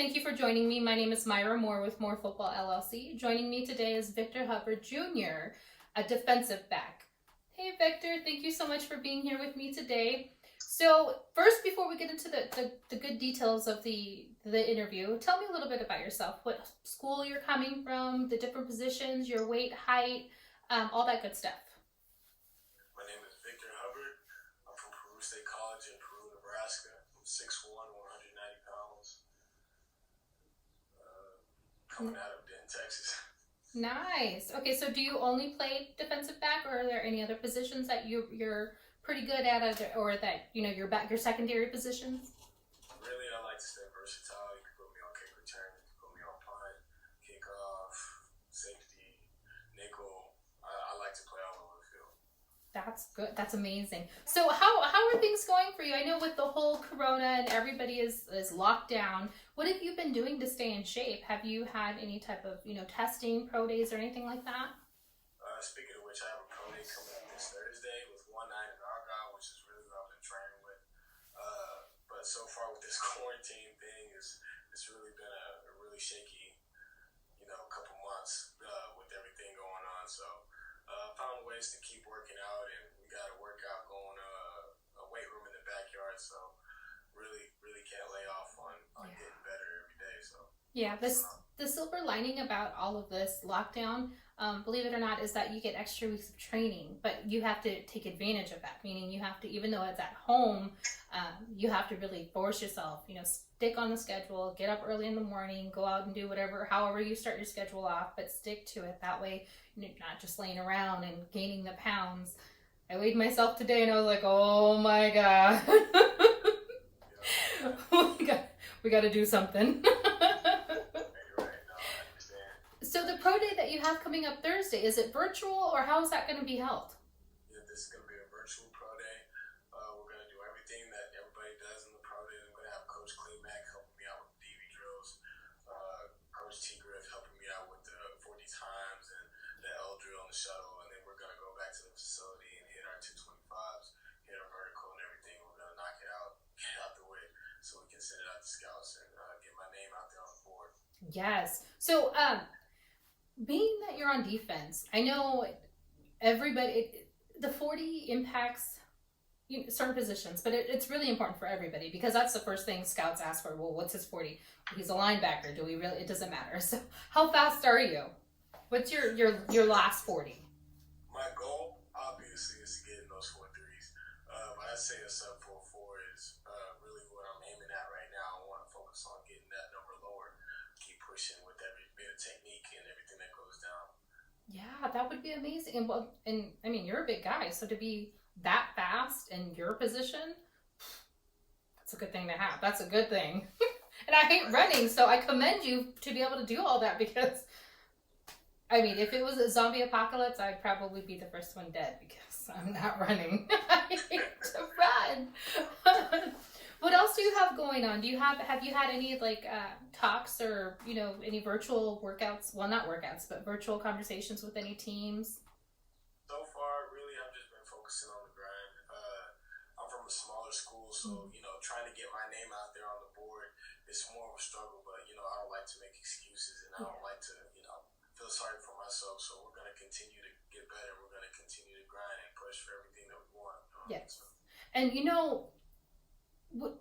Thank you for joining me. My name is Myra Moore with Moore Football LLC. Joining me today is Victor Hubbard Jr., a defensive back. Hey, Victor. Thank you so much for being here with me today. So first, before we get into the good details of the interview, tell me a little bit about yourself. What school you're coming from, the different positions, your weight, height, all that good stuff. My name is Victor Hubbard. I'm from Peru State College in Peru, Nebraska. I'm 6'1", 190 pounds. Coming out of Denton, Texas. Nice. Okay, so do you only play defensive back, or are there any other positions that you're pretty good at, or that your secondary positions? Really, I like to stay versatile. You can put me on kick return, you can put me on punt, kickoff, safety, nickel. I like to play all over the field. That's good. That's amazing. So how are things going for you? I know with the whole corona and everybody is locked down. What have you been doing to stay in shape? Have you had any type of testing, pro days, or anything like that? Speaking of which, I have a pro day coming up this Thursday with 1-9 in Argyle, which is really what I've been training with. But so far with this quarantine thing, it's really been a really shaky, couple months with everything going on. So found ways to keep working out, and we got a workout going, a weight room in the backyard. So really can't lay off on getting better every day. So yeah, the silver lining about all of this lockdown, believe it or not, is that you get extra weeks of training, but you have to take advantage of that. Meaning you have to, even though it's at home, you have to really force yourself, stick on the schedule, get up early in the morning, go out and do however you start your schedule off, but stick to it. That way you're not just laying around and gaining the pounds. I weighed myself today and I was like, oh my God. we got to do something. So the pro day that you have coming up Thursday, is it virtual, or how is that going to be held? Yeah, this is going to be a virtual pro day. We're going to do everything that everybody does in the pro day. I'm going to have Coach Cleemack helping me out with the DV drills, Coach T. Griff helping me out with the 40 times and the L drill and the shuttle, and then we're going to go back to the facility and hit our 225s, hit our vertical and everything. We're going to knock it out, get out the way, so we can send it out to scouts and get my name out there on the board. Yes. So, being that you're on defense, I know the 40 impacts certain positions, but it's really important for everybody, because that's the first thing scouts ask for. Well, what's his 40? He's a linebacker. Do we really? It doesn't matter. So how fast are you? What's your last 40? My goal, obviously, is to get in those 4.3s. But I'd say a sub 4.4 is really what I'm aiming at right now. I want to focus on getting that number lower, keep pushing with every bit of technique and everything that goes down. Yeah, that would be amazing. And I mean, you're a big guy, so to be that fast in your position, that's a good thing to have. That's a good thing. And I hate running, so I commend you to be able to do all that, because I mean, if it was a zombie apocalypse, I'd probably be the first one dead, because I'm not running. I hate to run. What else do you have going on? Have you had any talks or any virtual workouts? Well, not workouts, but virtual conversations with any teams? So far, really, I've just been focusing on the grind. I'm from a smaller school, so trying to get my name out there on the board is more of a struggle. But I don't like to make excuses, and I don't like to feel sorry for myself. So we're gonna continue to get better. We're gonna continue to grind and push for everything that we want. Yes, and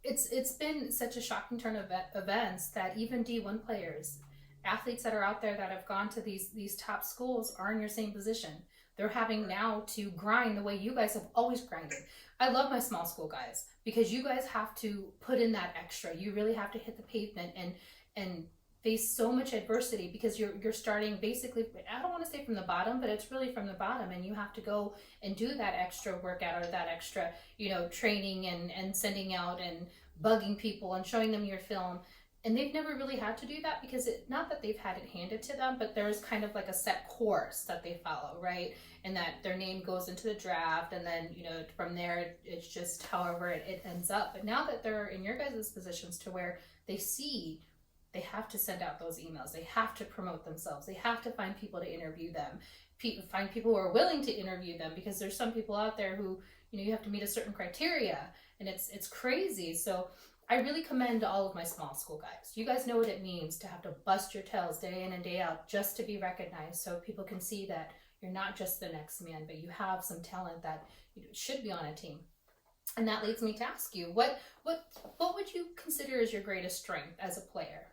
it's been such a shocking turn of events that even D1 players, athletes that are out there that have gone to these top schools, are in your same position. They're having now to grind the way you guys have always grinded. I love my small school guys, because you guys have to put in that extra. You really have to hit the pavement and face so much adversity, because you're starting basically, I don't want to say from the bottom, but it's really from the bottom, and you have to go and do that extra workout, or that extra training and sending out and bugging people and showing them your film. And they've never really had to do that, because not that they've had it handed to them, but there's kind of like a set course that they follow, right? And that their name goes into the draft, and then from there it's just however it ends up. But now that they're in your guys' positions, to where they see they have to send out those emails, they have to promote themselves, they have to find people to interview them, find people who are willing to interview them, because there's some people out there who you have to meet a certain criteria, and it's crazy. So I really commend all of my small school guys. You guys know what it means to have to bust your tails day in and day out just to be recognized, so people can see that you're not just the next man, but you have some talent that should be on a team. And that leads me to ask you, what would you consider as your greatest strength as a player?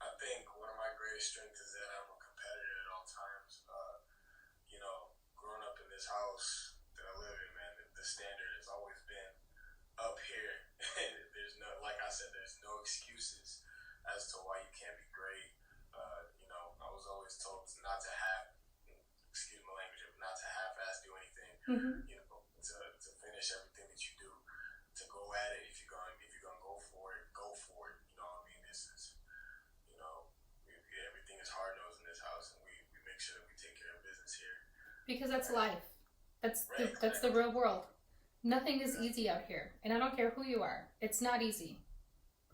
I think one of my greatest strengths is that I'm a competitor at all times. Growing up in this house that I live in, man, the standard has always been up here. There's no, like I said, there's no excuses as to why you can't be great. I was always told not to excuse my language, but not to half-ass do anything. Mm-hmm. To finish everything that you do, to go at it. If you're gonna go for it, go for it. You know what I mean? This is, everything is hard nosed in this house, and we make sure that we take care of business here. Because that's life. That's the real world. Nothing is easy out here, and I don't care who you are. It's not easy.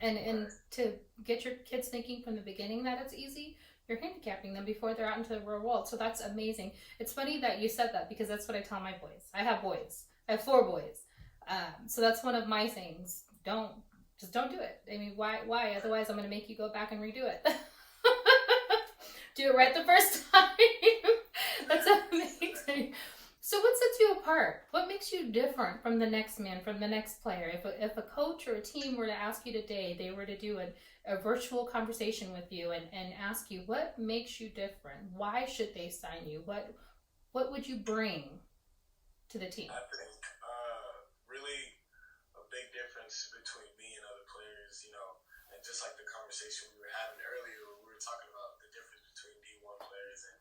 And to get your kids thinking from the beginning that it's easy, you're handicapping them before they're out into the real world. So that's amazing. It's funny that you said that, because that's what I tell my boys. I have boys. I have 4 boys. So that's one of my things. Don't do it. I mean, why? Otherwise, I'm going to make you go back and redo it. Do it right the first time. That's amazing. So what sets you apart? What makes you different from the next man, from the next player? If a coach or a team were to ask you today, they were to do a virtual conversation with you and ask you, what makes you different? Why should they sign you? What would you bring to the team? I think really a big difference between me and other players, and just like the conversation we were having earlier, we were talking about the difference between D1 players and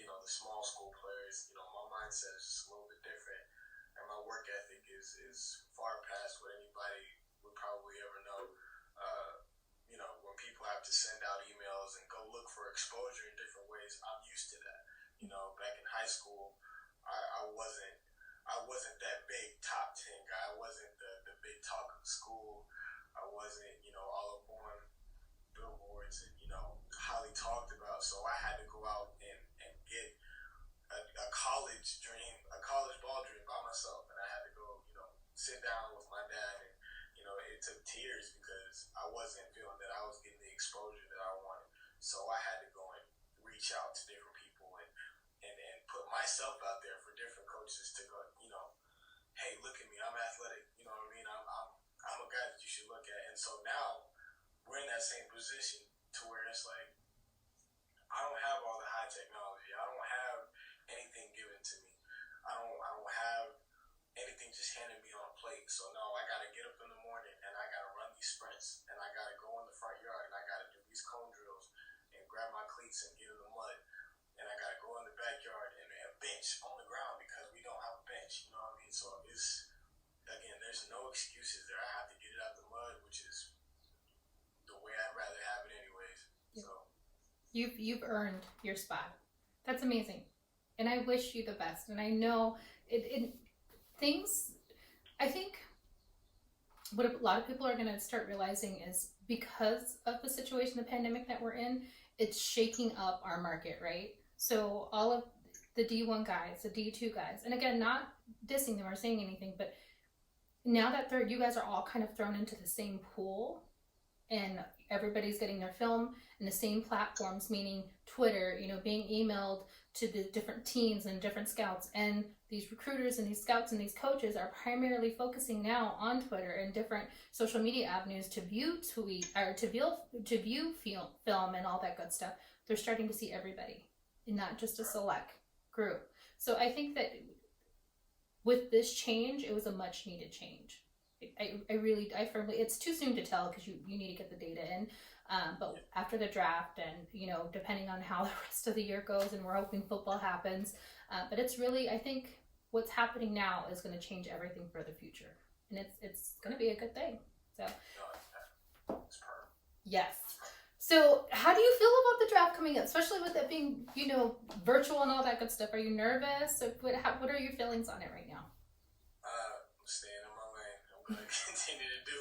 the small school players. My mindset is just a little bit different, and my work ethic is far past what anybody would probably ever know. When people have to send out emails and go look for exposure in different ways, I'm used to that. Back in high school, I wasn't that big top 10 guy. I wasn't the big talk of the school. I wasn't, all up on billboards and, highly talked about. So I had to go out and get a college ball dream by myself. And I had to go, sit down with my dad, and, it took tears because I wasn't feeling that I was getting the exposure that I wanted. So I had to go and reach out to different people and put myself out there for different coaches to go, hey, look at me, I'm athletic. You know what I mean? I'm a guy that you should look at. And so now we're in that same position to where it's like, I don't have all the high technology. I don't have anything given to me. I don't have anything just handed me on a plate. So no, I gotta get up in the morning and I gotta run these sprints and I gotta go in the front yard and I gotta do these cone drills and grab my cleats and get in the mud. And I gotta go in the backyard and bench on the ground because we don't have a bench. You know what I mean? So there's no excuses there. I have to get it out the mud, which is the way I'd rather have it anyways. So you've earned your spot. That's amazing, and I wish you the best. And I know I think what a lot of people are going to start realizing is, because of the situation, the pandemic that we're in, it's shaking up our market, right? So all of the D1 guys, the D2 guys, and again, not dissing them or saying anything, but now that you guys are all kind of thrown into the same pool, and everybody's getting their film in the same platforms, meaning Twitter, being emailed to the different teams and different scouts, and these recruiters and these scouts and these coaches are primarily focusing now on Twitter and different social media avenues to view film and all that good stuff. They're starting to see everybody and not just a select group. So I think that with this change, it was a much needed change. I firmly, it's too soon to tell because you need to get the data in. But after the draft and, depending on how the rest of the year goes, and we're hoping football happens. But it's really, I think what's happening now is going to change everything for the future. And it's going to be a good thing. So, yes. So how do you feel about the draft coming up, especially with it being, virtual and all that good stuff? Are you nervous? Or what are your feelings on it right now? I'm staying in my lane. I'm going to continue to do,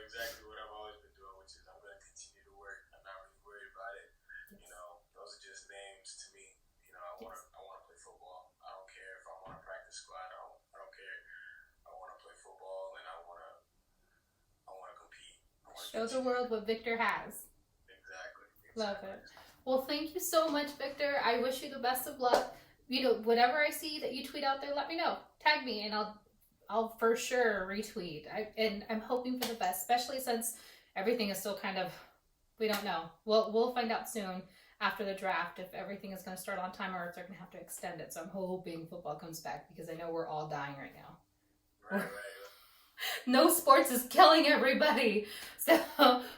exactly what I've always been doing, which is I'm going to continue to work. I'm not really worried about it. Yes. Those are just names to me. I want to play football. I don't care if I'm on a practice squad. I don't care. I want to play football, and I want to Show the world what Victor has. Exactly. Love it. Well, thank you so much, Victor. I wish you the best of luck. Whatever I see that you tweet out there, let me know. Tag me, and I'll for sure retweet. I'm hoping for the best, especially since everything is still kind of, we don't know. We'll find out soon after the draft if everything is going to start on time or if they're going to have to extend it. So I'm hoping football comes back because I know we're all dying right now. Right. No sports is killing everybody. So,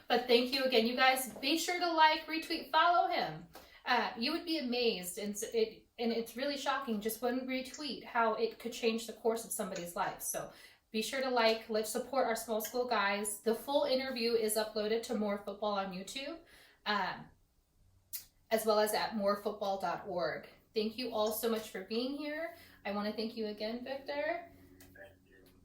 but thank you again. You guys, be sure to like, retweet, follow him. You would be amazed, and it's really shocking, just one retweet, how it could change the course of somebody's life. So be sure to like, let's support our small school guys. The full interview is uploaded to More Football on YouTube, as well as at morefootball.org. Thank you all so much for being here. I want to thank you again, Victor.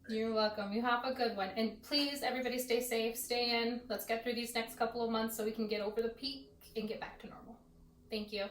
You're welcome. You have a good one. And please, everybody stay safe, stay in. Let's get through these next couple of months so we can get over the peak and get back to normal. Thank you.